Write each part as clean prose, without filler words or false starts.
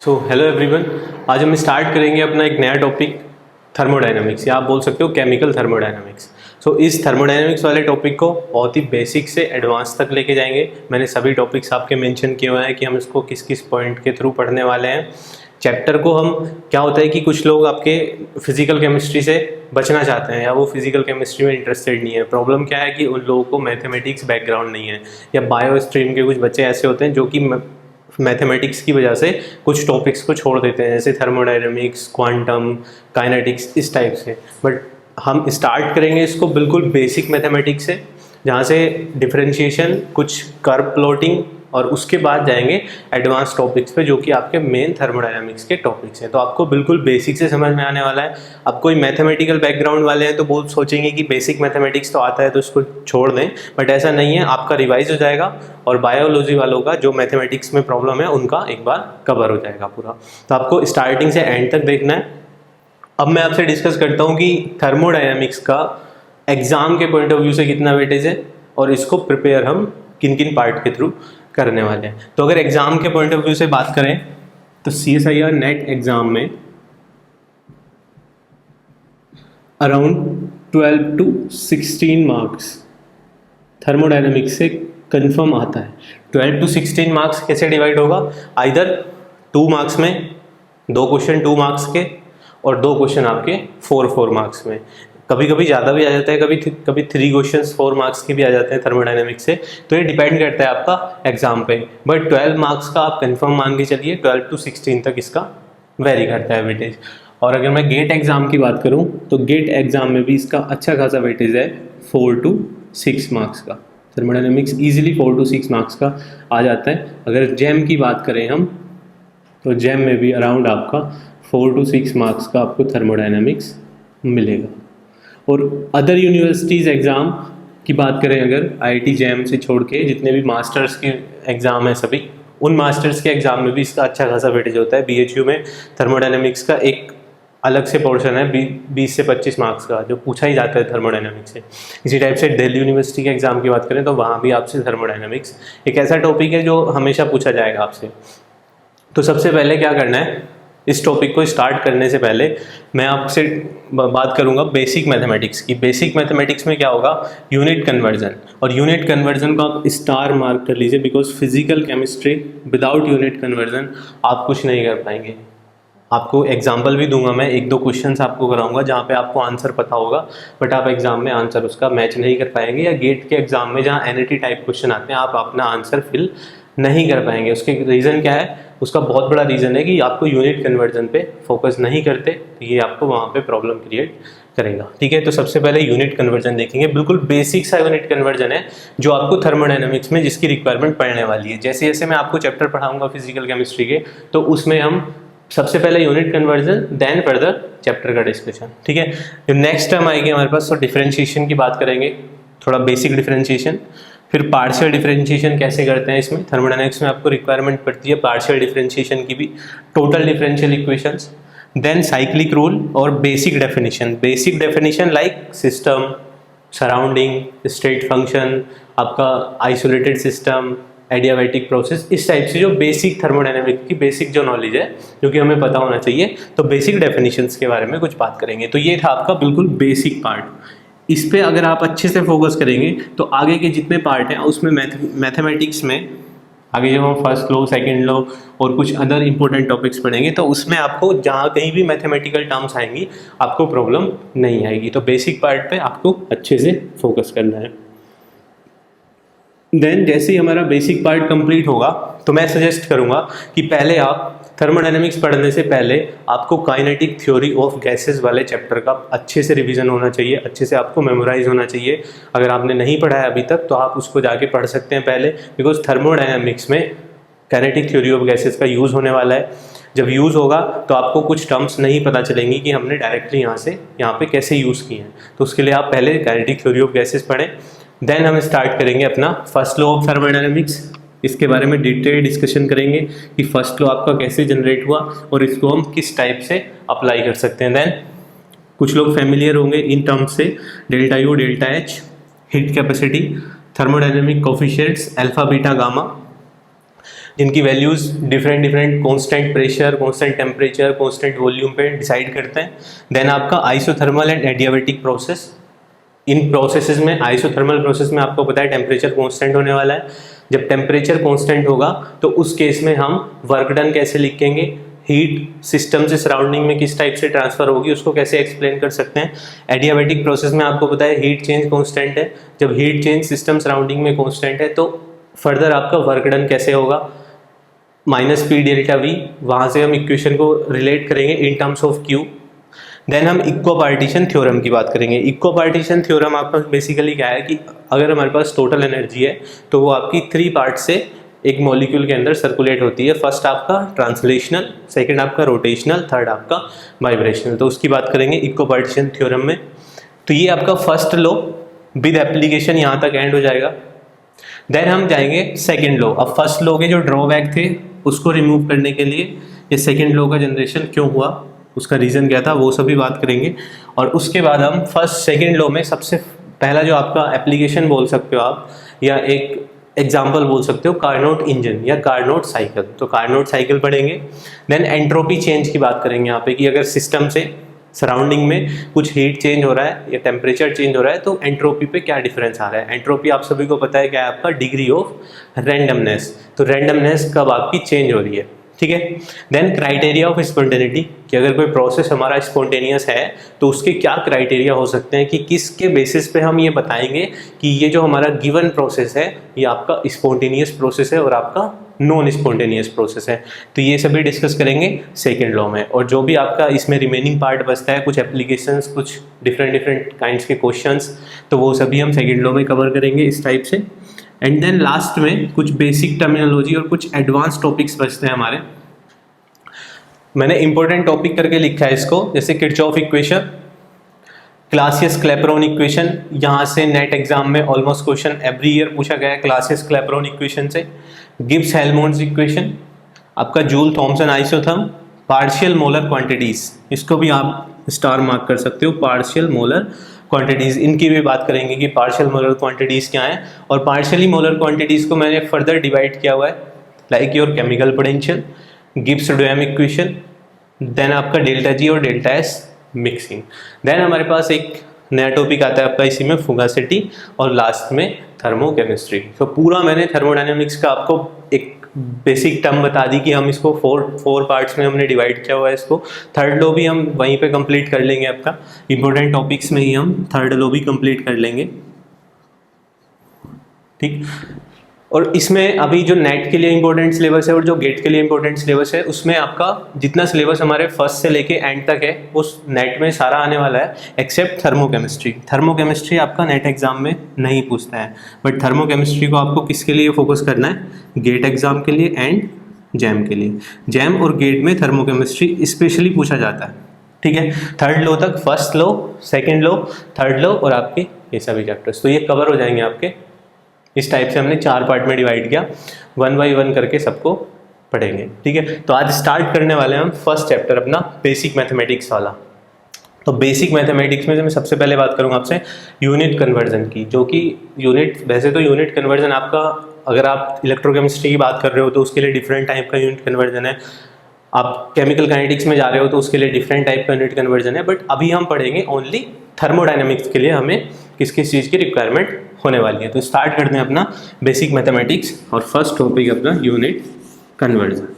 Hello everyone. आज हम start करेंगे अपना एक नया टॉपिक थर्मोडायनामिक्स, या आप बोल सकते हो केमिकल थर्मोडायनामिक्स। इस थर्मोडायनामिक्स वाले टॉपिक को बहुत ही बेसिक से एडवांस तक लेके जाएंगे। मैंने सभी टॉपिक्स आपके मेंशन किए हुए हैं कि हम इसको किस किस पॉइंट के थ्रू पढ़ने वाले हैं। चैप्टर को हम क्या होता है कि कुछ लोग आपके फिजिकल केमिस्ट्री से बचना चाहते हैं या वो फिजिकल केमिस्ट्री में इंटरेस्टेड नहीं है। प्रॉब्लम क्या है कि उन लोगों को मैथमेटिक्स बैकग्राउंड नहीं है, या बायो स्ट्रीम के कुछ बच्चे ऐसे होते हैं जो कि मैथमेटिक्स की वजह से कुछ टॉपिक्स को छोड़ देते हैं, जैसे थर्मोडायनामिक्स, क्वांटम, काइनेटिक्स, इस टाइप से। बट हम स्टार्ट करेंगे इसको बिल्कुल बेसिक मैथमेटिक्स से, जहाँ से डिफरेंशिएशन, कुछ कर्व प्लॉटिंग, और उसके बाद जाएंगे एडवांस टॉपिक्स पे जो कि आपके मेन थर्मोडायनामिक्स के टॉपिक्स हैं। तो आपको बिल्कुल बेसिक से समझ में आने वाला है। अब कोई मैथमेटिकल बैकग्राउंड वाले हैं तो वो सोचेंगे कि बेसिक मैथमेटिक्स तो आता है तो उसको छोड़ दें, बट ऐसा नहीं है। आपका रिवाइज हो जाएगा और बायोलॉजी वालों का जो मैथमेटिक्स में प्रॉब्लम है उनका एक बार कवर हो जाएगा पूरा। तो आपको स्टार्टिंग से एंड तक देखना है। अब मैं आपसे डिस्कस करता हूँ कि थर्मोडायनामिक्स का एग्जाम के पॉइंट ऑफ व्यू से कितना वेटेज है और इसको प्रिपेयर हम किन किन पार्ट के थ्रू करने वाले हैं। तो अगर एग्जाम के पॉइंट ऑफ व्यू से बात करें तो CSIR नेट एग्जाम में अराउंड 12 to 16 मार्क्स थर्मोडायनामिक्स से कंफर्म आता है। 12 to 16 मार्क्स कैसे डिवाइड होगा? आइदर 2 मार्क्स में 2 क्वेश्चन 2 मार्क्स के, और 2 क्वेश्चन आपके 4 मार्क्स में। कभी कभी ज़्यादा भी आ जाता है, कभी 3 क्वेश्चंस 4 मार्क्स के भी आ जाते हैं थर्मोडायनामिक्स से। तो ये डिपेंड करता है आपका एग्जाम पे, बट 12 मार्क्स का आप कंफर्म मान के चलिए। 12 to 16 तक इसका वेरी करता है वेटेज। और अगर मैं गेट एग्जाम की बात करूं तो गेट एग्जाम में भी इसका अच्छा खासा वेटेज है, 4 to 6 मार्क्स का। थर्मोडायनामिक्स ईजिली 4 to 6 मार्क्स का आ जाता है। अगर जैम की बात करें हम तो जैम में भी अराउंड आपका 4 to 6 मार्क्स का आपको थर्मोडायनामिक्स मिलेगा। और अदर यूनिवर्सिटीज़ एग्ज़ाम की बात करें अगर IIT जैम से छोड़ के जितने भी मास्टर्स के एग्ज़ाम हैं सभी, उन मास्टर्स के एग्ज़ाम में भी इसका अच्छा खासा वेटेज होता है। BHU में थर्मोडायनामिक्स का एक अलग से पोर्शन है 20 से 25 मार्क्स का, जो पूछा ही जाता है थर्मोडायनामिक्स से। इसी टाइप से दिल्ली यूनिवर्सिटी के एग्ज़ाम की बात करें तो वहाँ भी आपसे थर्मोडायनामिक्स एक ऐसा टॉपिक है जो हमेशा पूछा जाएगा आपसे। तो सबसे पहले क्या करना है, इस टॉपिक को स्टार्ट करने से पहले मैं आपसे बात करूंगा बेसिक मैथमेटिक्स की। बेसिक मैथमेटिक्स में क्या होगा, यूनिट कन्वर्जन। और यूनिट कन्वर्जन को आप स्टार मार्क कर लीजिए, because physical chemistry without unit conversion आप कुछ नहीं कर पाएंगे। आपको एग्जाम्पल भी दूंगा मैं, 1-2 क्वेश्चंस आपको कराऊंगा जहाँ पे आपको आंसर पता होगा, बट आप एग्जाम में आंसर उसका मैच नहीं कर पाएंगे, या गेट के एग्जाम में जहाँ NAT टाइप क्वेश्चन आते हैं आप अपना आंसर फिल नहीं कर पाएंगे। उसके रीज़न क्या है? उसका बहुत बड़ा रीज़न है कि आपको यूनिट कन्वर्जन पे फोकस नहीं करते, तो ये आपको वहाँ पे प्रॉब्लम क्रिएट करेगा। ठीक है, तो सबसे पहले यूनिट कन्वर्जन देखेंगे। बिल्कुल बेसिक सा यूनिट कन्वर्जन है जो आपको थर्मोडायनामिक्स में जिसकी रिक्वायरमेंट पड़ने वाली है। जैसे जैसे मैं आपको चैप्टर पढ़ाऊंगा फिजिकल केमिस्ट्री के, तो उसमें हम सबसे पहले unit conversion, then further chapter का डिस्कशन। ठीक है, जो नेक्स्ट टर्म आएगी हमारे पास, तो डिफरेंशिएशन की बात करेंगे, थोड़ा बेसिक डिफरेंशिएशन। फिर पार्शियल डिफरेंशिएशन कैसे करते हैं, इसमें थर्मोडायनामिक्स में आपको रिक्वायरमेंट पड़ती है पार्शियल डिफरेंशिएशन की भी, total differential equations, then cyclic rule और basic definition. Basic definition like system, surrounding, state function, आपका आइसोलेटेड सिस्टम, एडियाबैटिक प्रोसेस, इस टाइप से जो बेसिक थर्मोडायनामिक्स की बेसिक जो नॉलेज है जो कि हमें पता होना चाहिए, तो बेसिक डेफिनेशंस के बारे में कुछ बात करेंगे। तो ये था आपका बिल्कुल बेसिक पार्ट। इस पे अगर आप अच्छे से फोकस करेंगे तो आगे के जितने पार्ट हैं उसमें मैथमेटिक्स में आगे जब हम फर्स्ट लॉ, सेकंड लॉ और कुछ अदर इंपॉर्टेंट टॉपिक्स पढ़ेंगे तो उसमें आपको जहाँ कहीं भी मैथमेटिकल टर्म्स आएंगी आपको प्रॉब्लम नहीं आएगी। तो बेसिक पार्ट पे आपको अच्छे से फोकस करना है। देन जैसे ही हमारा बेसिक पार्ट कंप्लीट होगा तो मैं सजेस्ट करूँगा कि पहले आप थर्मोडायनामिक्स पढ़ने से पहले आपको काइनेटिक थ्योरी ऑफ गैसेस वाले चैप्टर का अच्छे से रिवीजन होना चाहिए, अच्छे से आपको मेमोराइज होना चाहिए। अगर आपने नहीं पढ़ा है अभी तक तो आप उसको जाके पढ़ सकते हैं पहले, बिकॉज थर्मोडायनामिक्स में काइनेटिक थ्योरी ऑफ गैसेस का यूज़ होने वाला है। जब यूज़ होगा तो आपको कुछ टर्म्स नहीं पता चलेंगी कि हमने डायरेक्टली यहाँ से यहाँ पे कैसे यूज़ किए हैं। तो उसके लिए आप पहले काइनेटिक थ्योरी ऑफ गैसेस पढ़ें। देन हम स्टार्ट करेंगे अपना फर्स्ट लॉ ऑफ थर्मोडायनामिक्स। इसके बारे में डिटेल डिस्कशन करेंगे कि फर्स्ट लॉ आपका कैसे जनरेट हुआ और इसको हम किस टाइप से अप्लाई कर सकते हैं। देन कुछ लोग फैमिलियर होंगे इन टर्म्स से, delta U, delta H, heat capacity, thermodynamic coefficients, alpha, beta, gamma. जिनकी values different different constant pressure, constant temperature, constant volume पे डिसाइड करते हैं। देन आपका आइसोथर्मल एंड एडियाबैटिक प्रोसेस। इन प्रोसेसेस में, आइसोथर्मल प्रोसेस में आपको पता है टेम्परेचर कांस्टेंट होने वाला है। जब टेम्परेचर कांस्टेंट होगा तो उस केस में हम वर्क डन कैसे लिखेंगे, हीट सिस्टम से सराउंडिंग में किस टाइप से ट्रांसफर होगी उसको कैसे एक्सप्लेन कर सकते हैं। एडियाबैटिक प्रोसेस में आपको पता है हीट चेंज कांस्टेंट है। जब हीट चेंज सिस्टम सराउंडिंग में कांस्टेंट है तो फर्दर आपका वर्क डन कैसे होगा, माइनस पी डेल्टा वी, वहाँ से हम इक्वेशन को रिलेट करेंगे in terms of Q. Then हम इक्को पार्टीशन थ्योरम की बात करेंगे। इक्को पार्टीशन थ्योरम आपका बेसिकली क्या है कि अगर हमारे पास टोटल एनर्जी है तो वो आपकी 3 पार्ट से एक मॉलिक्यूल के अंदर सर्कुलेट होती है। फर्स्ट आपका ट्रांसलेशनल, सेकंड आपका रोटेशनल, थर्ड आपका वाइब्रेशनल। तो उसकी बात करेंगे इक्को पार्टीशन थ्योरम में। तो ये आपका फर्स्ट लॉ विद एप्लीकेशन यहाँ तक एंड हो जाएगा। देन हम जाएंगे सेकेंड लॉ। अब फर्स्ट लॉ के जो ड्रॉबैक थे उसको रिमूव करने के लिए ये सेकेंड लॉ का जनरेशन क्यों हुआ, उसका रीज़न क्या था, वो सभी बात करेंगे। और उसके बाद हम फर्स्ट सेकेंड लॉ में सबसे पहला जो आपका एप्लीकेशन बोल सकते हो आप, या एक एग्जाम्पल बोल सकते हो, कार्नोट इंजन या कार्नोट साइकिल। तो कार्नोट साइकिल पढ़ेंगे। देन एंट्रोपी चेंज की बात करेंगे यहाँ पे कि अगर सिस्टम से सराउंडिंग में कुछ हीट चेंज हो रहा है या टेम्परेचर चेंज हो रहा है तो एंट्रोपी पे क्या डिफरेंस आ रहा है। एंट्रोपी आप सभी को पता है क्या है, आपका डिग्री ऑफ रैंडमनेस। तो रैंडमनेस कब आपकी चेंज हो रही है, ठीक है। देन क्राइटेरिया ऑफ स्पॉन्टेनिटी, कि अगर कोई प्रोसेस हमारा स्पॉन्टेनियस है तो उसके क्या क्राइटेरिया हो सकते हैं, कि किसके बेसिस पे हम ये बताएंगे कि ये जो हमारा गिवन प्रोसेस है ये आपका स्पॉन्टेनियस प्रोसेस है और आपका नॉन स्पॉन्टेनियस प्रोसेस है। तो ये सभी डिस्कस करेंगे सेकेंड लॉ में। और जो भी आपका इसमें रिमेनिंग पार्ट बचता है, कुछ एप्लीकेशंस, कुछ डिफरेंट काइंड्स के क्वेश्चंस, तो वो सभी हम सेकेंड लॉ में कवर करेंगे इस टाइप से। एंड देन लास्ट में कुछ बेसिक टर्मिनोलॉजी और कुछ एडवांस टॉपिक्स बचते हैं हमारे। मैंने इंपॉर्टेंट टॉपिक करके लिखा है इसको, जैसे Kirchhoff equation, Clausius Clapeyron equation. यहाँ से नेट एग्जाम में ऑलमोस्ट क्वेश्चन एवरी ईयर पूछा गया है क्लासियस क्लैपेरॉन इक्वेशन से। गिब्स हेल्महोल्ट्ज इक्वेशन, आपका Joule Thomson isotherm, partial molar quantities, इसको भी आप स्टार मार्क कर सकते हो, पार्शियल मोलर क्वांटिटीज़। इनकी भी बात करेंगे कि पार्शियल मोलर क्वांटिटीज़ क्या हैं। और पार्शियली मोलर क्वांटिटीज़ को मैंने फर्दर डिवाइड किया हुआ है, like your chemical potential, Gibbs Duhem equation, then आपका डेल्टा जी और डेल्टा एस मिक्सिंग। देन हमारे पास एक नया टॉपिक आता है आपका इसी में, फुगासिटी, और लास्ट में थर्मोकेमिस्ट्री। तो पूरा मैंने थर्मोडायनेमिक्स का आपको एक बेसिक टर्म बता दी कि हम इसको फोर पार्ट्स में हमने डिवाइड किया हुआ है इसको। थर्ड लॉ भी हम वहीं पे कंप्लीट कर लेंगे, आपका इंपॉर्टेंट टॉपिक्स में ही हम थर्ड लॉ भी कंप्लीट कर लेंगे, ठीक। और इसमें अभी जो नेट के लिए इंपॉर्टेंट सिलेबस है और जो गेट के लिए इंपॉर्टेंट सिलेबस है, उसमें आपका जितना सिलेबस हमारे फर्स्ट से लेके एंड तक है उस नेट में सारा आने वाला है, एक्सेप्ट थर्मोकेमिस्ट्री। थर्मोकेमिस्ट्री आपका नेट एग्जाम में नहीं पूछता है, बट थर्मोकेमिस्ट्री को आपको किसके लिए फोकस करना है, गेट एग्जाम के लिए एंड जैम के लिए। जैम और गेट में थर्मोकेमिस्ट्री स्पेशली पूछा जाता है, ठीक है। थर्ड लॉ तक, first law, second law, third law और आपके ये सभी चैप्टर्स, तो ये कवर हो जाएंगे आपके। इस टाइप से हमने 4 पार्ट में डिवाइड किया, 1 बाई 1 करके सबको पढ़ेंगे, ठीक है। तो आज स्टार्ट करने वाले हैं हम फर्स्ट चैप्टर अपना, बेसिक मैथमेटिक्स वाला। तो बेसिक मैथमेटिक्स में से मैं सबसे पहले बात करूंगा आपसे यूनिट कन्वर्जन की, जो कि यूनिट, वैसे तो यूनिट कन्वर्जन आपका, अगर आप इलेक्ट्रोकेमिस्ट्री की बात कर रहे हो तो उसके लिए डिफरेंट टाइप का यूनिट कन्वर्जन है, आप केमिकल काइनेटिक्स में जा रहे हो तो उसके लिए डिफरेंट टाइप का यूनिट कन्वर्जन है। बट अभी हम पढ़ेंगे ओनली थर्मोडायनेमिक्स के लिए हमें किस किस चीज़ की रिक्वायरमेंट होने वाली है। तो स्टार्ट करते हैं अपना बेसिक मैथमेटिक्स और फर्स्ट टॉपिक अपना यूनिट कन्वर्जन।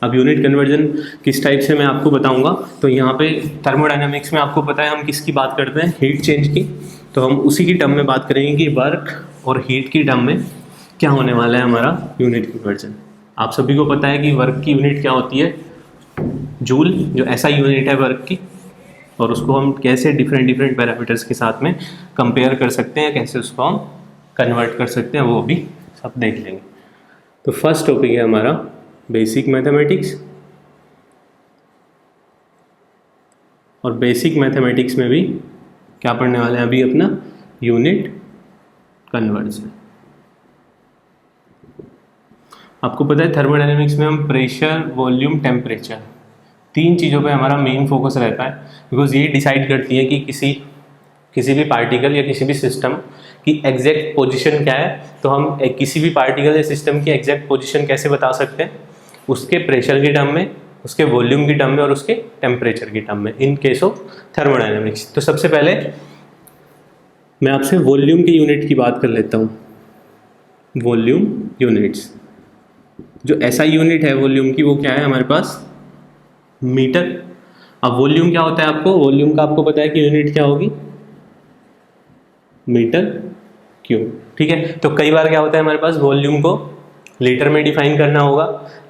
अब यूनिट कन्वर्जन किस टाइप से मैं आपको बताऊंगा। तो यहाँ पे थर्मोडायनेमिक्स में आपको पता है हम किसकी बात करते हैं, हीट चेंज की। तो हम उसी की टर्म में बात करेंगे कि वर्क और हीट की टर्म में क्या होने वाला है हमारा यूनिट कन्वर्जन। आप सभी को पता है कि वर्क की यूनिट क्या होती है, जूल, जो ऐसा यूनिट है वर्क की, और उसको हम कैसे डिफरेंट पैरामीटर्स के साथ में कंपेयर कर सकते हैं, कैसे उसको हम कन्वर्ट कर सकते हैं, वो भी सब देख लेंगे। तो फर्स्ट टॉपिक है हमारा बेसिक मैथमेटिक्स, और बेसिक मैथमेटिक्स में भी क्या पढ़ने वाले हैं अभी अपना, यूनिट कन्वर्जन। आपको पता है थर्मोडायनेमिक्स में हम प्रेशर, वॉल्यूम, टेम्परेचर, 3 चीज़ों पे हमारा मेन फोकस रहता है, बिकॉज ये डिसाइड करती है कि किसी किसी भी पार्टिकल या किसी भी सिस्टम की एग्जैक्ट पोजीशन क्या है, तो हम किसी भी पार्टिकल या सिस्टम की एग्जैक्ट पोजीशन कैसे बता सकते हैं, उसके प्रेशर की टर्म में, उसके वॉल्यूम की टर्म में और उसके टेम्परेचर की टर्म में, इन केस ऑफ थर्मोडायनेमिक्स। तो सबसे पहले मैं आपसे वॉल्यूम की यूनिट की बात कर लेता हूँ। वॉल्यूम यूनिट्स, जो ऐसा यूनिट है वॉल्यूम की, वो क्या है हमारे पास, मीटर। अब वॉल्यूम क्या होता है आपको, वॉल्यूम का आपको पता है कि यूनिट क्या होगी, मीटर क्यूब, ठीक है। तो कई बार क्या होता है हमारे पास, वॉल्यूम को लीटर में डिफाइन करना होगा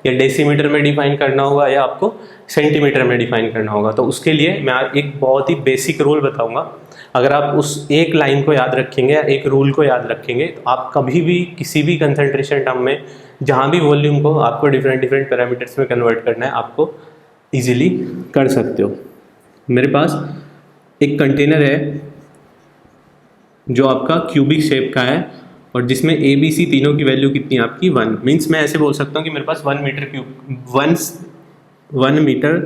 या डेसीमीटर में डिफाइन करना होगा या आपको सेंटीमीटर में डिफाइन करना होगा। तो उसके लिए मैं एक बहुत ही बेसिक रूल बताऊंगा। अगर आप उस एक लाइन को याद रखेंगे या एक रूल को याद रखेंगे, तो आप कभी भी किसी भी कंसंट्रेशन टर्म में जहाँ भी वॉल्यूम को आपको डिफरेंट डिफरेंट पैरामीटर्स में कन्वर्ट करना है, आपको ईजिली कर सकते हो। मेरे पास एक कंटेनर है जो आपका क्यूबिक शेप का है और जिसमें ए बी सी तीनों की वैल्यू कितनी है आपकी 1। मीन्स मैं ऐसे बोल सकता हूँ कि मेरे पास 1 मीटर क्यूब 1 मीटर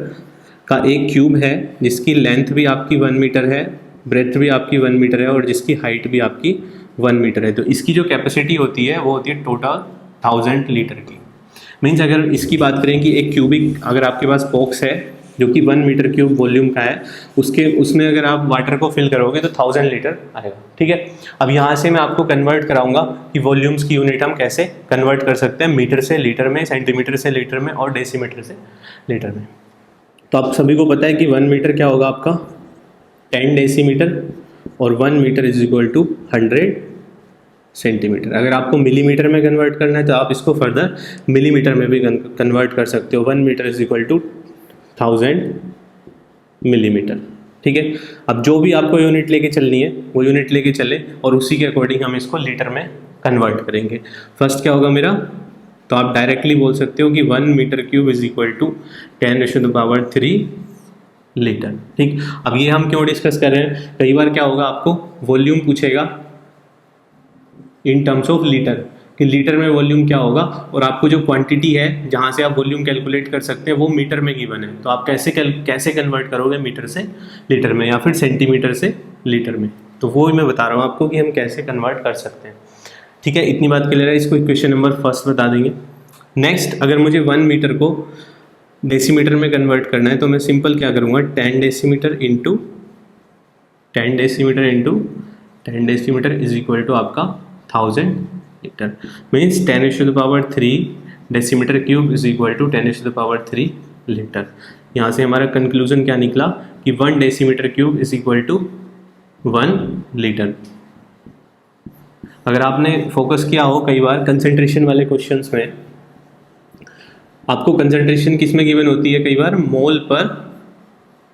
का एक क्यूब है जिसकी लेंथ भी आपकी 1 मीटर है, ब्रेथ भी आपकी 1 मीटर है और जिसकी हाइट भी आपकी 1 मीटर है। तो इसकी जो कैपेसिटी होती है वो होती है टोटल 1000 लीटर की। मीन्स अगर इसकी बात करें कि एक क्यूबिक, अगर आपके पास बॉक्स है जो कि 1 मीटर क्यूब वॉल्यूम का है, उसमें अगर आप वाटर को फिल करोगे तो 1000 लीटर आएगा, ठीक है। अब यहाँ से मैं आपको कन्वर्ट कराऊंगा कि वॉल्यूम्स की यूनिट हम कैसे कन्वर्ट कर सकते हैं, मीटर से लीटर में, सेंटीमीटर से लीटर में और डेसीमीटर से लीटर में। तो आप सभी को पता है कि 1 मीटर क्या होगा आपका 10 डेसीमीटर और 1 metre is equal to 100 centimetre. अगर आपको मिलीमीटर में कन्वर्ट करना है तो आप इसको फर्दर मिलीमीटर में भी कन्वर्ट कर सकते हो। 1 metre is equal to 1000 millimetre, ठीक है। अब जो भी आपको यूनिट लेके चलनी है वो यूनिट लेके चले और उसी के अकॉर्डिंग हम इसको लीटर में कन्वर्ट करेंगे। फर्स्ट क्या होगा मेरा, तो आप डायरेक्टली बोल सकते हो कि 1 metre cube is equal to 10⁻³ litre, ठीक। अब ये हम क्यों डिस्कस कर रहे हैं, कई बार क्या होगा आपको वॉल्यूम पूछेगा इन टर्म्स ऑफ लीटर, कि लीटर में वॉल्यूम क्या होगा, और आपको जो क्वांटिटी है जहाँ से आप वॉल्यूम कैलकुलेट कर सकते हैं वो मीटर में गिवन है। तो आप कैसे कन्वर्ट करोगे मीटर से लीटर में या फिर सेंटीमीटर से लीटर में, तो वो मैं बता रहा हूँ आपको कि हम कैसे कन्वर्ट कर सकते हैं, ठीक है। इतनी बात क्लियर है, इसको इक्वेशन नंबर फर्स्ट बता देंगे। नेक्स्ट, अगर मुझे 1 मीटर को डेसीमीटर में कन्वर्ट करना है तो मैं सिंपल क्या करूँगा, 10 decimetre into 10 decimetre is equal to आपका 1000 litre. Means 10⁻³ decimetre cube is equal to 10⁻³ litre. यहाँ से हमारा कंक्लूजन क्या निकला कि 1 decimetre cube is equal to 1 litre. अगर आपने फोकस किया हो कई बार कंसंट्रेशन वाले क्वेश्चंस में, आपको कंसंट्रेशन किस में गिवन होती है, कई बार मोल पर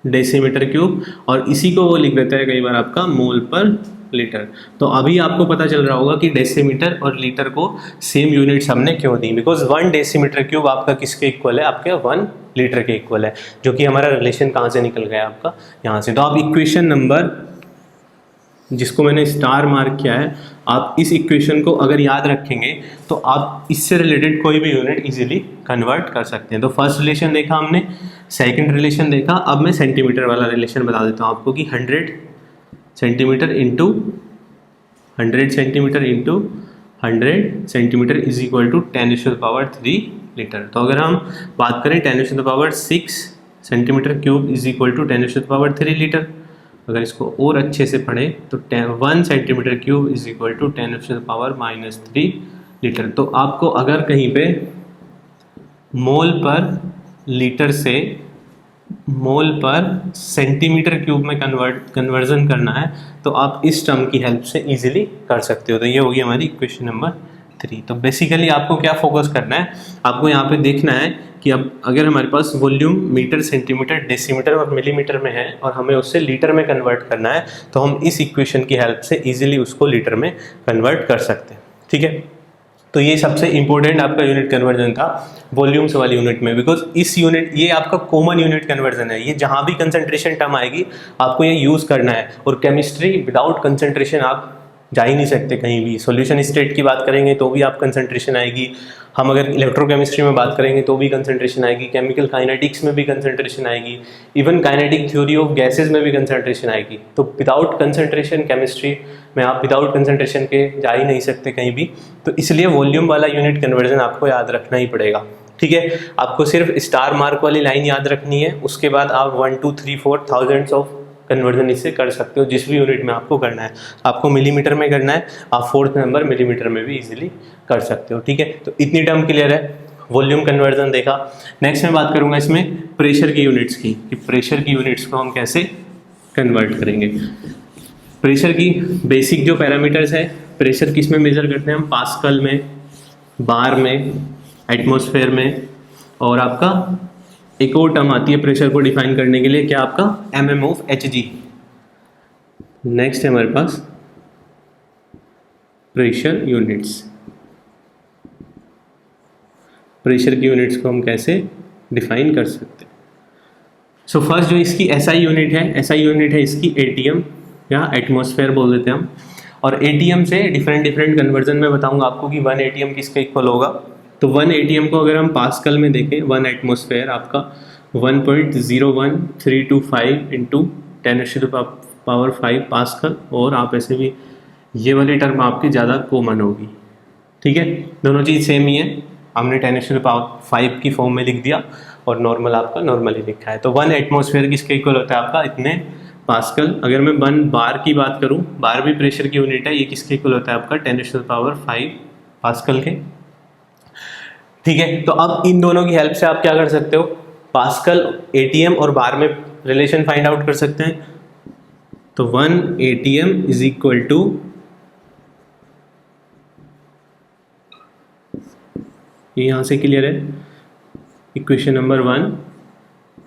डेसीमीटर क्यूब, और इसी को वो लिख देता है कई बार आपका मोल पर लीटर। तो अभी आपको पता चल रहा होगा कि डेसीमीटर और लीटर को सेम यूनिट्स हमने क्यों दी, बिकॉज 1 डेसीमीटर क्यूब आपका किसके इक्वल है, आपके 1 लीटर के इक्वल है, जो कि हमारा रिलेशन कहाँ से निकल गया आपका, यहाँ से। तो आप इक्वेशन नंबर जिसको मैंने स्टार मार्क किया है, आप इस इक्वेशन को अगर याद रखेंगे तो आप इससे रिलेटेड कोई भी यूनिट इजीली कन्वर्ट कर सकते हैं। तो फर्स्ट रिलेशन देखा हमने, सेकंड रिलेशन देखा, अब मैं सेंटीमीटर वाला रिलेशन बता देता हूँ आपको कि 100 centimetre into 100 centimetre into 100 centimetre is equal to 10⁻³ litre. तो अगर हम बात करें 10⁻⁶ centimetre cube is equal to 10⁻³ litre. अगर इसको और अच्छे से पढ़ें तो 1 centimetre cube is equal to 10⁻³ litre. तो आपको अगर कहीं पे मोल पर लीटर से मोल पर सेंटीमीटर क्यूब में कन्वर्जन करना है तो आप इस टर्म की हेल्प से इजीली कर सकते हो। तो ये होगी हमारी इक्वेशन नंबर 3। तो बेसिकली आपको क्या फोकस करना है, आपको यहाँ पे देखना है कि अब अगर हमारे पास वॉल्यूम मीटर, सेंटीमीटर, डेसीमीटर और मिलीमीटर में है और हमें उससे लीटर में कन्वर्ट करना है, तो हम इस इक्वेशन की हेल्प से इजीली उसको लीटर में कन्वर्ट कर सकते हैं, ठीक है। तो ये सबसे इंपॉर्टेंट आपका यूनिट कन्वर्जन था वॉल्यूम्स वाली यूनिट में, बिकॉज इस यूनिट, ये आपका कॉमन यूनिट कन्वर्जन है। ये जहाँ भी कंसंट्रेशन टर्म आएगी आपको ये यूज़ करना है, और केमिस्ट्री विदाउट कंसंट्रेशन आप जा ही नहीं सकते कहीं भी। सॉल्यूशन स्टेट की बात करेंगे तो भी आप कंसंट्रेशन आएगी, हम अगर इलेक्ट्रोकेमिस्ट्री में बात करेंगे तो भी कंसंट्रेशन आएगी, केमिकल काइनेटिक्स में भी कंसंट्रेशन आएगी, even kinetic theory of gases में भी कंसंट्रेशन आएगी। तो विदाउट कंसंट्रेशन केमिस्ट्री में आप विदाउट कंसंट्रेशन के जा ही नहीं सकते कहीं भी। तो इसलिए वॉल्यूम वाला यूनिट कन्वर्जन आपको याद रखना ही पड़ेगा, ठीक है। आपको सिर्फ स्टार मार्क वाली लाइन याद रखनी है, उसके बाद आप 1 2 3 4 थाउजेंड्स ऑफ कन्वर्जन इससे कर सकते हो जिस भी यूनिट में आपको करना है। आपको मिलीमीटर में करना है, आप 4th नंबर मिलीमीटर में भी इजीली कर सकते हो, ठीक है। तो इतनी टर्म क्लियर है, वॉल्यूम कन्वर्जन देखा। नेक्स्ट मैं बात करूंगा इसमें प्रेशर की यूनिट्स की, कि प्रेशर की यूनिट्स को हम कैसे कन्वर्ट करेंगे। प्रेशर की बेसिक जो पैरामीटर्स है, प्रेशर किस में मेजर करते हैं हम, पास्कल में, बार में, एटमॉस्फेयर में, और आपका एक और टर्म आती है प्रेशर को डिफाइन करने के लिए, क्या आपका mm ऑफ Hg। नेक्स्ट है हमारे पास प्रेशर यूनिट्स। प्रेशर की यूनिट्स को हम कैसे डिफाइन कर सकते हैं। सो फर्स्ट जो इसकी SI यूनिट है इसकी ATM या एटमॉस्फेयर बोल देते हैं हम। और ATM से डिफरेंट कन्वर्जन में बताऊंगा आपको कि 1 ATM किसके इक्वल होगा। तो 1 ATM को अगर हम पास्कल में देखें, 1 एटमॉस्फेयर आपका 1.01325 इंटू 10⁵ पास्कल, और आप ऐसे भी ये वाली टर्म आपकी ज़्यादा कॉमन होगी, ठीक है। दोनों चीज़ सेम ही है, हमने 10⁵ की फॉर्म में लिख दिया और नॉर्मल आपका नॉर्मली लिखा है। तो 1 एटमॉस्फेयर किसके इक्वल होता है आपका, इतने पास्कल। अगर मैं 1 बार की बात करूं, बार भी प्रेशर की यूनिट है, ये किसके इक्वल होता है आपका 10⁵ पास्कल के, ठीक है। तो अब इन दोनों की हेल्प से आप क्या कर सकते हो, पास्कल, ATM और बार में रिलेशन फाइंड आउट कर सकते हैं। तो 1 ATM इज इक्वल टू, ये यहां से क्लियर है, इक्वेशन नंबर 1,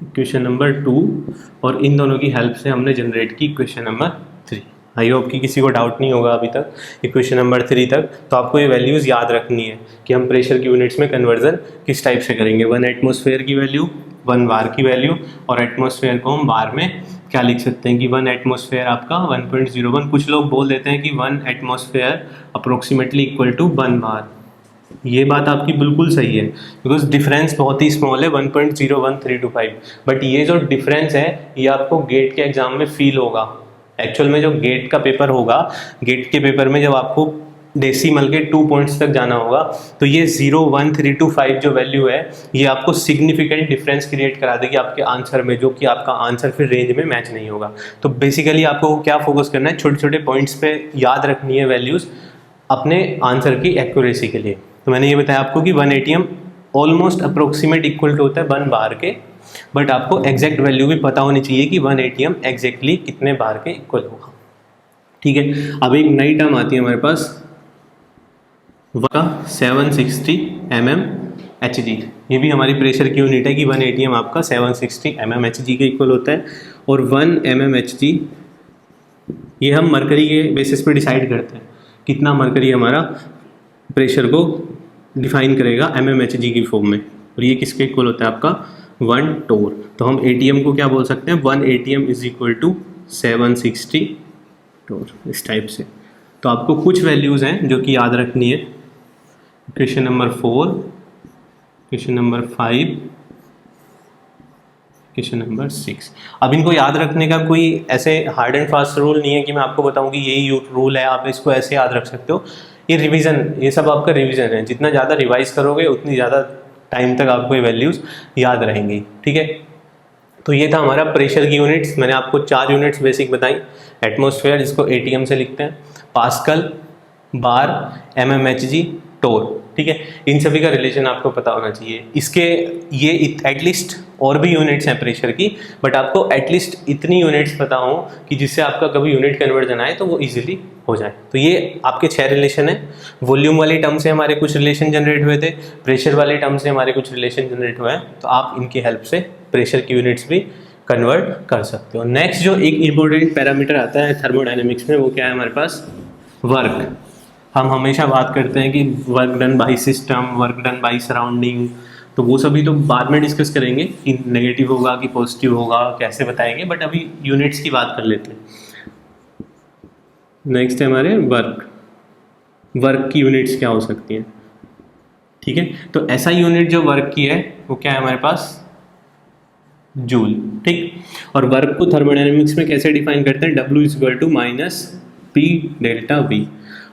इक्वेशन नंबर 2, और इन दोनों की हेल्प से हमने जनरेट की इक्वेशन नंबर 3। आई होप कि किसी को डाउट नहीं होगा अभी तक इक्वेशन नंबर 3 तक। तो आपको ये वैल्यूज़ याद रखनी है कि हम प्रेशर की यूनिट्स में कन्वर्जन किस टाइप से करेंगे। 1 एटमॉस्फेयर की वैल्यू, 1 बार की वैल्यू, और एटमॉस्फेयर को हम बार में क्या लिख सकते हैं कि 1 एटमॉस्फेयर आपका 1.01। कुछ लोग बोल देते हैं कि 1 एटमॉस्फेयर अप्रोक्सीमेटली इक्वल टू 1 बार। ये बात आपकी बिल्कुल सही है, बिकॉज डिफरेंस बहुत ही स्मॉल है, 1.01325। बट ये जो डिफरेंस है ये आपको गेट के एग्जाम में फील होगा। एक्चुअल में जो गेट का पेपर होगा, गेट के पेपर में जब आपको डेसिमल के 2 पॉइंट्स तक जाना होगा, तो ये 01325 जो वैल्यू है ये आपको सिग्निफिकेंट डिफरेंस क्रिएट करा देगी आपके आंसर में, जो कि आपका आंसर फिर रेंज में मैच नहीं होगा। तो बेसिकली आपको क्या फोकस करना है, छोटे छोटे पॉइंट्स पे याद रखनी है वैल्यूज़ अपने आंसर की एक्यूरेसी के लिए। तो मैंने ये बताया आपको कि 1 ATM almost approximate equal to होता है 1 बार के, बट आपको एग्जैक्ट वैल्यू भी पता होनी चाहिए कि 1 ATM एग्जैक्टली कितने बार के इक्वल होगा, ठीक है। अब एक नई टर्म आती है हमारे पास, 760 mm Hg। ये भी हमारी प्रेशर की यूनिट है कि 1 ATM आपका 760 mm Hg के इक्वल होता है। और 1 mm Hg ये हम मरकरी के बेसिस पे डिसाइड करते हैं, कितना मरकरी हमारा प्रेशर को डिफाइन करेगा mm Hg की फॉर्म में, और ये किसके इक्वल होता है आपका 1 टोर। तो हम ATM को क्या बोल सकते हैं, 1 ATM इज इक्वल टू 760 टोर, इस टाइप से। तो आपको कुछ वैल्यूज़ हैं जो कि याद रखनी है, equation number 4, equation number 5, equation number 6। अब इनको याद रखने का कोई ऐसे हार्ड एंड फास्ट रूल नहीं है कि मैं आपको बताऊं कि यही रूल है, आप इसको ऐसे याद रख सकते हो। ये रिवीजन, ये सब आपका रिवीजन है, जितना ज़्यादा रिवाइज करोगे उतनी ज़्यादा टाइम तक आपको ये वैल्यूज़ याद रहेंगी, ठीक है। तो ये था हमारा प्रेशर की यूनिट्स। मैंने आपको 4 यूनिट्स बेसिक बताई, एटमॉस्फेयर जिसको ATM से लिखते हैं, पास्कल, बार, mm Hg, टोर, ठीक है। इन सभी का रिलेशन आपको पता होना चाहिए। इसके ये एटलीस्ट और भी यूनिट्स हैं प्रेशर की, बट आपको एटलीस्ट इतनी यूनिट्स पता हो कि जिससे आपका कभी यूनिट कन्वर्जन आए तो वो इजीली हो जाए। तो ये आपके 6 रिलेशन है। वॉल्यूम वाली टर्म से हमारे कुछ रिलेशन जनरेट हुए थे, प्रेशर वाली टर्म से हमारे कुछ रिलेशन जनरेट हुए हैं। तो आप इनकी हेल्प से प्रेशर की यूनिट्स भी कन्वर्ट कर सकते हो। नेक्स्ट जो एक इम्पोर्टेंट पैरामीटर आता है थर्मोडायनेमिक्स में, वो क्या है हमारे पास, वर्क। हम हमेशा बात करते हैं कि work done by system, work done by surrounding, तो वो सभी तो बाद में डिस्कस करेंगे कि नेगेटिव होगा कि पॉजिटिव होगा, कैसे बताएंगे। बट अभी यूनिट्स की बात कर लेते हैं। नेक्स्ट है हमारे वर्क की यूनिट्स क्या हो सकती हैं, ठीक है। तो ऐसा यूनिट जो वर्क की है वो क्या है हमारे पास, जूल, ठीक। और वर्क को थर्मोडायनेमिक्स में कैसे डिफाइन करते हैं, W equal to minus P delta V.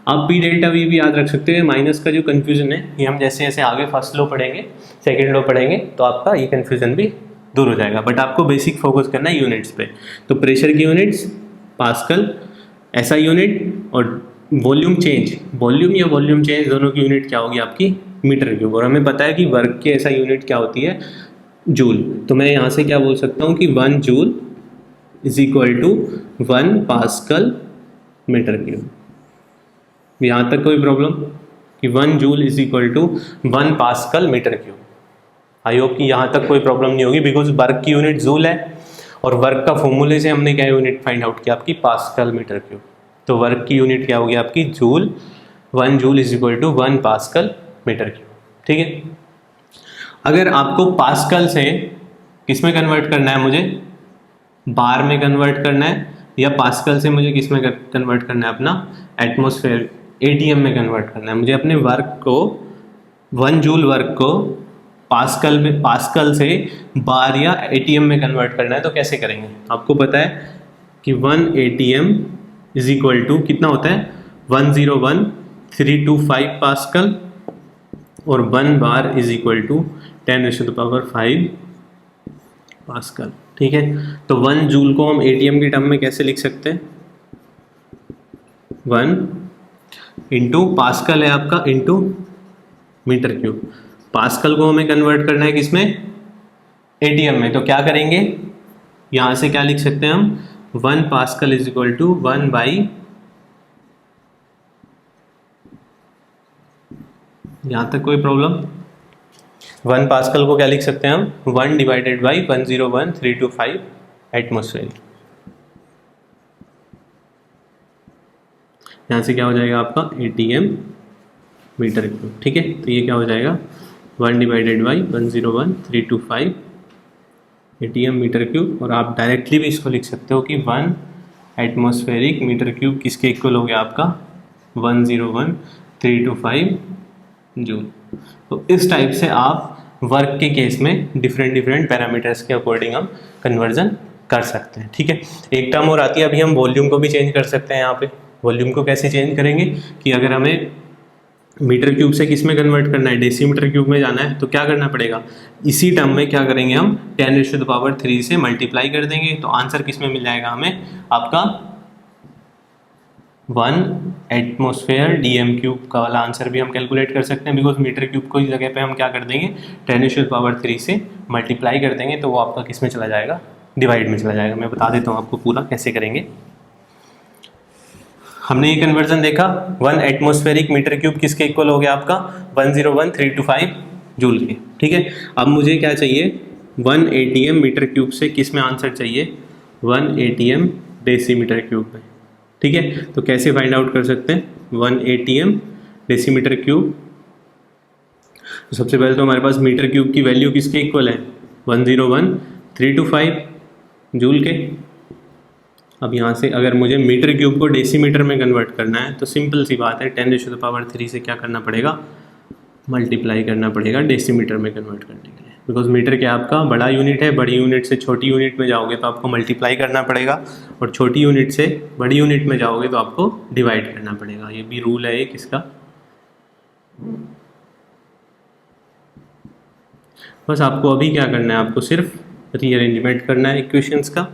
आप पी डेल्टा वी भी याद रख सकते हैं। माइनस का जो कन्फ्यूजन है ये हम जैसे जैसे आगे फर्स्ट लॉ पढ़ेंगे, सेकेंड लॉ पढ़ेंगे, तो आपका ये कन्फ्यूजन भी दूर हो जाएगा। बट आपको बेसिक फोकस करना है यूनिट्स पे। तो प्रेशर की यूनिट्स पास्कल, ऐसा यूनिट, और वॉल्यूम चेंज, वॉल्यूम या वॉल्यूम चेंज दोनों की यूनिट क्या होगी आपकी, मीटर क्यूब। और हमें पता है कि वर्क की ऐसा यूनिट क्या होती है, जूल। तो मैं यहाँ से क्या बोल सकता हूँ कि 1 joule is equal to 1 pascal metre cube. यहाँ तक कोई प्रॉब्लम कि 1 joule is equal to 1 pascal metre cube. I hope कि यहाँ तक कोई प्रॉब्लम नहीं होगी, बिकॉज वर्क की यूनिट जूल है और वर्क का फॉर्मूले से हमने क्या यूनिट फाइंड आउट किया, आपकी पास्कल मीटर क्यूब। तो वर्क की यूनिट क्या होगी आपकी, joule. 1 joule is equal to 1 pascal metre cube, ठीक है। अगर आपको पास्कल से किस में कन्वर्ट करना है, मुझे बार में कन्वर्ट करना है, या पास्कल से मुझे किस में कन्वर्ट करना है, अपना एटमॉस्फेयर एटीएम में कन्वर्ट करना है। मुझे अपने वर्क को 1 जूल वर्क को पास्कल से बार या एटीएम में कन्वर्ट करना है। तो कैसे करेंगे, आपको पता है कि 1 एटीएम इज इक्वल टू कितना होता है, 101,325 पास्कल, और 1 bar is equal to 10⁵ pascal, ठीक है। तो 1 जूल को हम एटीएम के टर्म में कैसे लिख सकते हैं, 1 इंटू पास्कल है आपका इंटू मीटर क्यूब। पास्कल को हमें कन्वर्ट करना है किसमें, एटीएम में। तो क्या करेंगे, यहाँ से क्या लिख सकते हैं हम, 1 pascal is equal to 1 by, यहाँ तक कोई प्रॉब्लम, 1 पास्कल को क्या लिख सकते हैं हम, 1 डिवाइडेड बाई 101,325 एटमॉस्फेयर। यहाँ से क्या हो जाएगा आपका एटीएम मीटर क्यूब, ठीक है। तो ये क्या हो जाएगा 1 divided by 101,325 ATM metre cube. और आप डायरेक्टली भी इसको लिख सकते हो कि 1 एटमॉस्फेरिक मीटर क्यूब किसके इक्वल हो गया आपका, 101,325 जूल। तो इस टाइप से आप वर्क के केस में डिफरेंट पैरामीटर्स के अकॉर्डिंग हम कन्वर्जन कर सकते हैं, ठीक है। एक टर्म और आती है, अभी हम वॉल्यूम को भी चेंज कर सकते हैं। यहाँ पे वॉल्यूम को कैसे चेंज करेंगे कि अगर हमें मीटर क्यूब से किस में कन्वर्ट करना है, डेसीमीटर क्यूब में जाना है, तो क्या करना पड़ेगा, इसी टर्म में क्या करेंगे हम 10⁻³ से मल्टीप्लाई कर देंगे। तो आंसर किस में मिल जाएगा हमें, आपका 1 एटमॉस्फेयर डीएम क्यूब का वाला आंसर भी हम कैलकुलेट कर सकते हैं, बिकॉज मीटर क्यूब को इस जगह पे हम क्या कर देंगे 10⁻³ से मल्टीप्लाई कर देंगे। तो वो आपका किस में चला जाएगा, डिवाइड में चला जाएगा। मैं बता देता हूँ आपको पूरा कैसे करेंगे। हमने ये कन्वर्जन देखा, 1 एटमॉस्फेरिक मीटर क्यूब किसके इक्वल हो गया आपका, 101,325 जूल के, ठीक है। अब मुझे क्या चाहिए, 1 एटीएम मीटर क्यूब से किस में आंसर चाहिए, 1 एटीएम डेसीमीटर क्यूब में, ठीक है। तो कैसे फाइंड आउट कर सकते हैं 1 एटीएम डेसीमीटर क्यूब। तो सबसे पहले तो हमारे पास मीटर क्यूब की वैल्यू किसके इक्वल है, 101,325 जूल के। अब यहाँ से अगर मुझे मीटर क्यूब को डेसीमीटर में कन्वर्ट करना है तो सिंपल सी बात है, 10⁻³ से क्या करना पड़ेगा, मल्टीप्लाई करना पड़ेगा डेसीमीटर में कन्वर्ट करने के लिए। बिकॉज मीटर क्या आपका बड़ा यूनिट है, बड़ी यूनिट से छोटी यूनिट में जाओगे तो आपको मल्टीप्लाई करना पड़ेगा, और छोटी यूनिट से बड़ी यूनिट में जाओगे तो आपको डिवाइड करना पड़ेगा। ये भी रूल है एक इसका। बस आपको अभी क्या करना है, आपको सिर्फ रीअरेंजमेंट करना है इक्वेशंस का।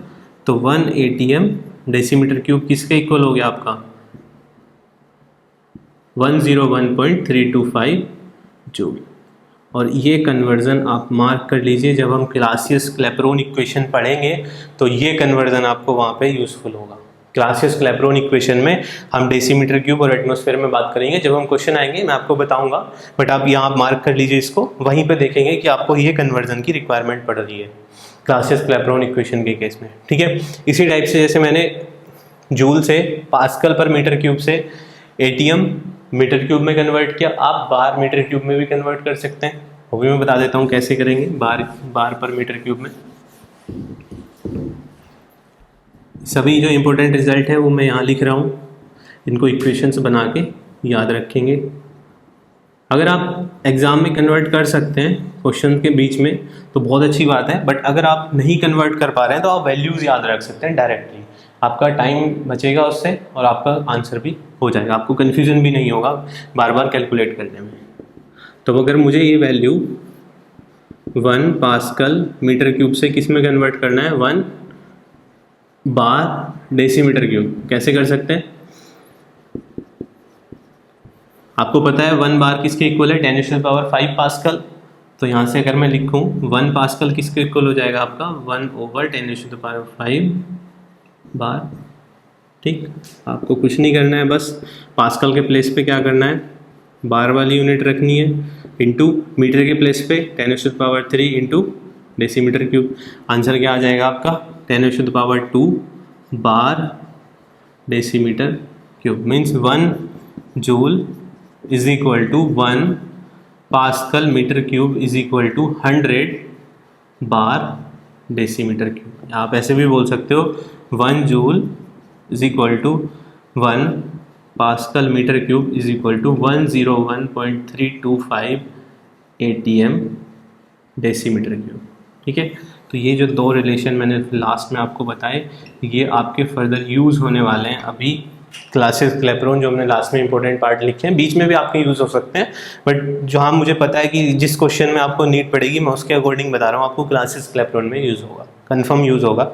तो 1 एटीएम डेसीमीटर क्यूब किसके इक्वल हो गया आपका, 101.325 जूल। और ये कन्वर्जन आप मार्क कर लीजिए, जब हम क्लासियस-क्लैपेरॉन इक्वेशन पढ़ेंगे तो ये कन्वर्जन आपको वहाँ पे यूज़फुल होगा। क्लासियस-क्लैपेरॉन इक्वेशन में हम डेसीमीटर क्यूब और एटमॉस्फेयर में बात करेंगे, जब हम क्वेश्चन आएंगे मैं आपको बताऊंगा। बट आप यहाँ मार्क कर लीजिए इसको, वहीं पे देखेंगे कि आपको ये कन्वर्जन की रिक्वायरमेंट पड़ रही है क्लासियस-क्लैपेरॉन इक्वेशन के केस में, ठीक है। इसी टाइप से जैसे मैंने जूल से पास्कल पर मीटर क्यूब से एटीएम मीटर क्यूब में कन्वर्ट किया, आप बार मीटर क्यूब में भी कन्वर्ट कर सकते हैं। वो भी मैं बता देता हूँ कैसे करेंगे, बार पर मीटर क्यूब में। सभी जो इम्पोर्टेंट रिजल्ट है वो मैं यहाँ लिख रहा हूँ। इनको इक्वेशंस बना के याद रखेंगे। अगर आप एग्ज़ाम में कन्वर्ट कर सकते हैं क्वेश्चन के बीच में तो बहुत अच्छी बात है, बट अगर आप नहीं कन्वर्ट कर पा रहे हैं तो आप वैल्यूज़ याद रख सकते हैं डायरेक्टली, आपका टाइम बचेगा उससे और आपका आंसर भी हो जाएगा, आपको कन्फ्यूज़न भी नहीं होगा बार बार कैलकुलेट करने में। तो अगर मुझे ये वैल्यू 1 पास्कल मीटर क्यूब से किस में कन्वर्ट करना है, 1 बार डेसीमीटर क्यूब, कैसे कर सकते हैं? आपको पता है 1 बार किसके इक्वल है, 10⁻⁵ पास्कल। तो यहाँ से अगर मैं लिखूँ 1 पास्कल किसके इक्वल हो जाएगा आपका 1/10⁵ बार। ठीक, आपको कुछ नहीं करना है, बस पास्कल के प्लेस पे क्या करना है, बार वाली यूनिट रखनी है, इंटू मीटर के प्लेस पे 10⁻³ इंटू डेसीमीटर क्यूब। आंसर क्या आ जाएगा आपका 10⁻² bar decimetre cube, means 1 joule is equal to 1 pascal metre cube is equal to 100 bar decimetre cube. आप ऐसे भी बोल सकते हो 1 joule is equal to 1 pascal metre cube is equal to 101.325 ATM decimetre cube. ठीक है, तो ये जो दो रिलेशन मैंने लास्ट में आपको बताए ये आपके फर्दर यूज़ होने वाले हैं अभी क्लासेस क्लैपरोन जो हमने लास्ट में इंपॉर्टेंट पार्ट लिखे हैं, बीच में भी आपके यूज़ हो सकते हैं, बट जहाँ मुझे पता है कि जिस क्वेश्चन में आपको नीड पड़ेगी मैं उसके अकॉर्डिंग बता रहा हूँ, आपको क्लासेस क्लैपरोन में यूज़ होगा, कंफर्म यूज़ होगा।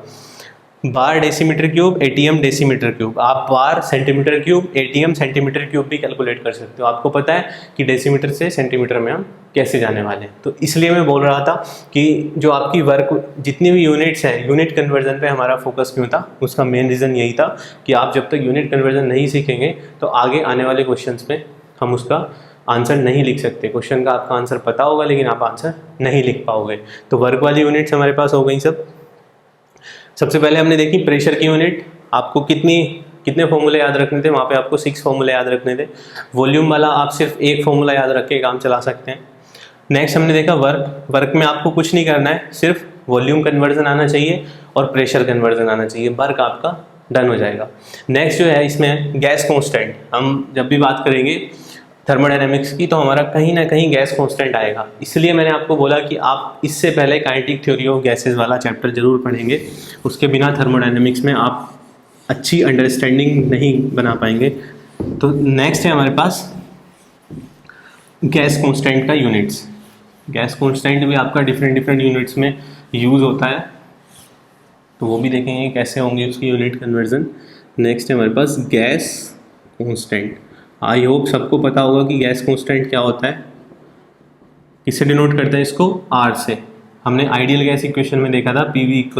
Bar decimetre cube, ATM decimetre cube, आप bar centimetre cube, ATM centimetre cube भी कैलकुलेट कर सकते हो। आपको पता है कि डेसीमीटर से सेंटीमीटर में हम कैसे जाने वाले हैं, तो इसलिए मैं बोल रहा था कि जो आपकी वर्क जितनी भी यूनिट्स हैं, यूनिट कन्वर्जन पे हमारा फोकस क्यों था, उसका मेन रीज़न यही था कि आप जब तक यूनिट कन्वर्जन नहीं सीखेंगे तो आगे आने वाले क्वेश्चंस में हम उसका आंसर नहीं लिख सकते। क्वेश्चन का आपका आंसर पता होगा लेकिन आप आंसर नहीं लिख पाओगे। तो वर्क वाली यूनिट्स हमारे पास हो गई सब। सबसे पहले हमने देखी प्रेशर की यूनिट, आपको कितने फॉर्मूले याद रखने थे, वहाँ पे आपको 6 फॉर्मूले याद रखने थे। वॉल्यूम वाला आप सिर्फ एक फॉर्मूला याद रख के काम चला सकते हैं। नेक्स्ट हमने देखा वर्क में आपको कुछ नहीं करना है, सिर्फ वॉल्यूम कन्वर्जन आना चाहिए और प्रेशर कन्वर्जन आना चाहिए, वर्क आपका डन हो जाएगा। नेक्स्ट जो है इसमें गैस कॉन्स्टेंट, हम जब भी बात करेंगे थर्मोडायनेमिक्स की तो हमारा कहीं ना कहीं गैस कांस्टेंट आएगा, इसलिए मैंने आपको बोला कि आप इससे पहले काइनेटिक थ्योरी ऑफ गैसेस वाला चैप्टर जरूर पढ़ेंगे, उसके बिना थर्मोडायनेमिक्स में आप अच्छी अंडरस्टैंडिंग नहीं बना पाएंगे। तो नेक्स्ट है हमारे पास गैस कांस्टेंट का यूनिट्स। गैस कांस्टेंट भी आपका डिफरेंट यूनिट्स में यूज़ होता है, तो वो भी देखेंगे कैसे होंगे उसकी यूनिट कन्वर्जन। नेक्स्ट है हमारे पास गैस कांस्टेंट। आई होप सबको पता होगा कि गैस कांस्टेंट क्या होता है, किससे डिनोट करते हैं इसको, R से। हमने आइडियल गैस इक्वेशन में देखा था PV =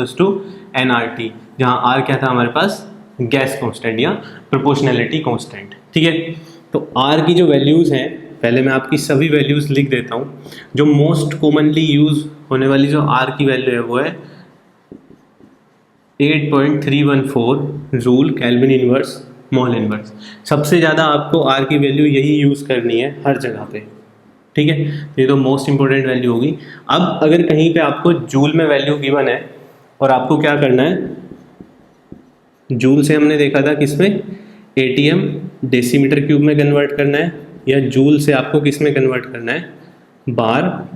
nRT, जहाँ R क्या था हमारे पास, गैस कांस्टेंट या प्रोपोर्शनैलिटी कांस्टेंट। ठीक है, तो R की जो वैल्यूज़ हैं, पहले मैं आपकी सभी वैल्यूज़ लिख देता हूँ। जो मोस्ट कॉमनली यूज होने वाली जो R की वैल्यू है वो है 8.314 joule kelvin inverse mole inverse. सबसे ज़्यादा आपको R की वैल्यू यही यूज़ करनी है हर जगह पे। ठीक है, ये तो मोस्ट इंपॉर्टेंट वैल्यू होगी। अब अगर कहीं पे आपको जूल में वैल्यू गिवन है और आपको क्या करना है, जूल से हमने देखा था किसमें, ATM डेसीमीटर क्यूब में कन्वर्ट करना है, या जूल से आपको किस में कन्वर्ट करना है, बार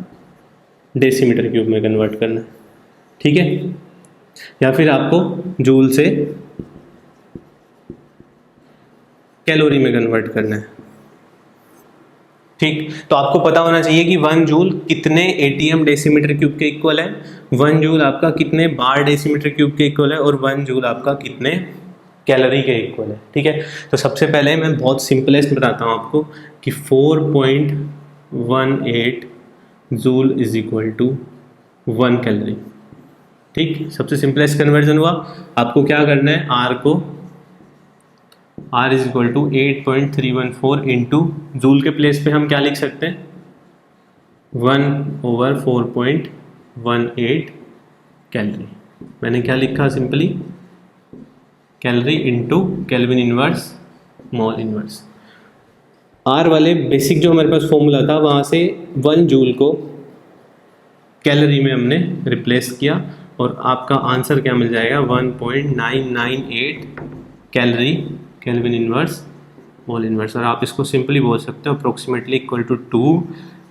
डेसीमीटर क्यूब में कन्वर्ट करना है। ठीक है, या फिर आपको जूल से कैलोरी में कन्वर्ट करना है। ठीक, तो आपको पता होना चाहिए कि 1 जूल कितने ATM डेसीमीटर क्यूब के इक्वल है, 1 जूल आपका कितने बार डेसीमीटर क्यूब के इक्वल है, और 1 जूल आपका कितने कैलोरी के इक्वल है। ठीक है, तो सबसे पहले मैं बहुत सिंपलेस्ट बताता हूँ आपको कि 4.18 joule is equal to 1 calorie. ठीक, सबसे सिंपलेस्ट कन्वर्जन हुआ। आपको क्या करना है, R को R is equal to 8.314 into joule के प्लेस पे हम क्या लिख सकते हैं, 1/4.18 कैलोरी। मैंने क्या लिखा, simply calorie into kelvin inverse mole inverse. R वाले बेसिक जो हमारे पास फॉर्मूला था वहाँ से 1 जूल को कैलोरी में हमने रिप्लेस किया और आपका आंसर क्या मिल जाएगा, 1.998 calorie kelvin inverse mole inverse, और आप इसको सिंपली बोल सकते हो approximately equal to 2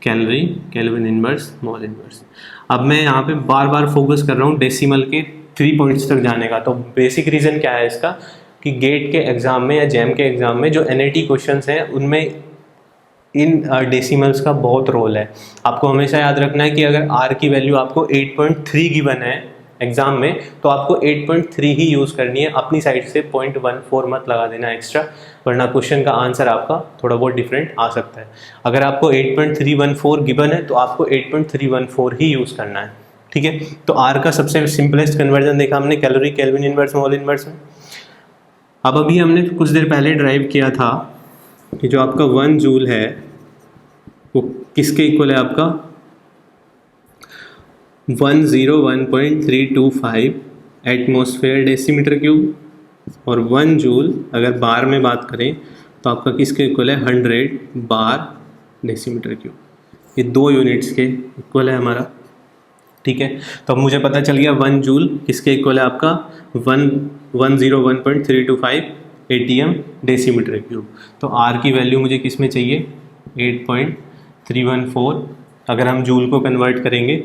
calorie kelvin inverse mole inverse. अब मैं यहाँ पे बार बार फोकस कर रहा हूँ डेसिमल के 3 पॉइंट्स तक जाने का। तो बेसिक रीज़न क्या है इसका कि गेट के एग्ज़ाम में या जैम के एग्ज़ाम में जो NAT क्वेश्चंस हैं उनमें इन डेसिमल्स का बहुत रोल है। आपको हमेशा याद रखना है कि अगर R की वैल्यू आपको 8.3 गिवन है एग्जाम में तो आपको 8.3 ही यूज़ करनी है, अपनी साइड से 0.14 मत लगा देना एक्स्ट्रा, वरना क्वेश्चन का आंसर आपका थोड़ा बहुत डिफरेंट आ सकता है। अगर आपको 8.314 गिवन है तो आपको 8.314 ही यूज़ करना है, ठीक है। तो R का सबसे सिंपलेस्ट कन्वर्जन देखा हमने calorie kelvin inverse mole inverse में। अब अभी हमने कुछ देर पहले ड्राइव किया था कि जो आपका 1 जूल है वो किसके इक्वल है, आपका 101.325 एटमॉस्फेयर डेसीमीटर क्यूब, और 1 जूल अगर बार में बात करें तो आपका किसके इक्वल है 100 बार डेसीमीटर क्यूब। ये 2 यूनिट्स के इक्वल है हमारा, ठीक है। तो अब मुझे पता चल गया 1 जूल किसके इक्वल है, आपका 101.325 ATM डेसीमीटर क्यूब। तो R की वैल्यू मुझे किस में चाहिए 8.314। अगर हम जूल को कन्वर्ट करेंगे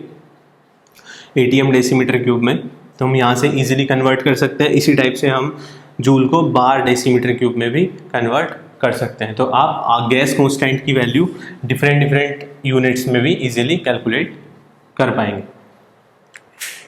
ATM डेसीमीटर क्यूब में तो हम यहाँ से इजीली कन्वर्ट कर सकते हैं। इसी टाइप से हम जूल को बार डेसीमीटर क्यूब में भी कन्वर्ट कर सकते हैं। तो आप गैस कांस्टेंट की वैल्यू डिफरेंट यूनिट्स में भी इजीली कैलकुलेट कर पाएंगे।